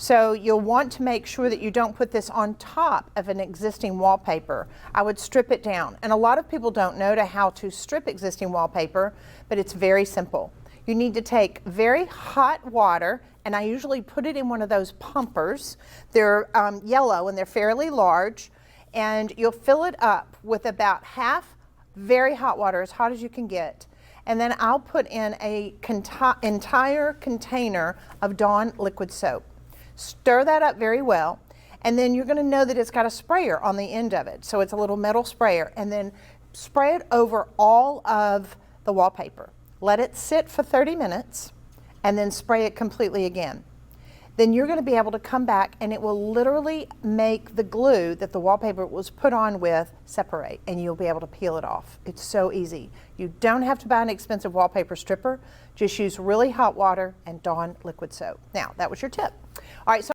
So you'll want to make sure that you don't put this on top of an existing wallpaper. I would strip it down. And a lot of people don't know how to strip existing wallpaper, but it's very simple. You need to take very hot water, and I usually put it in one of those pumpers. They're yellow and they're fairly large, and you'll fill it up with about half very hot water, as hot as you can get. And then I'll put in a entire container of Dawn liquid soap. Stir that up very well, and then you're going to know that it's got a sprayer on the end of it. So it's a little metal sprayer, and then spray it over all of the wallpaper. Let it sit for 30 minutes, and then spray it completely again. Then you're going to be able to come back, and it will literally make the glue that the wallpaper was put on with separate, and you'll be able to peel it off. It's so easy. You don't have to buy an expensive wallpaper stripper. Just use really hot water and Dawn liquid soap. Now, that was your tip. All right. So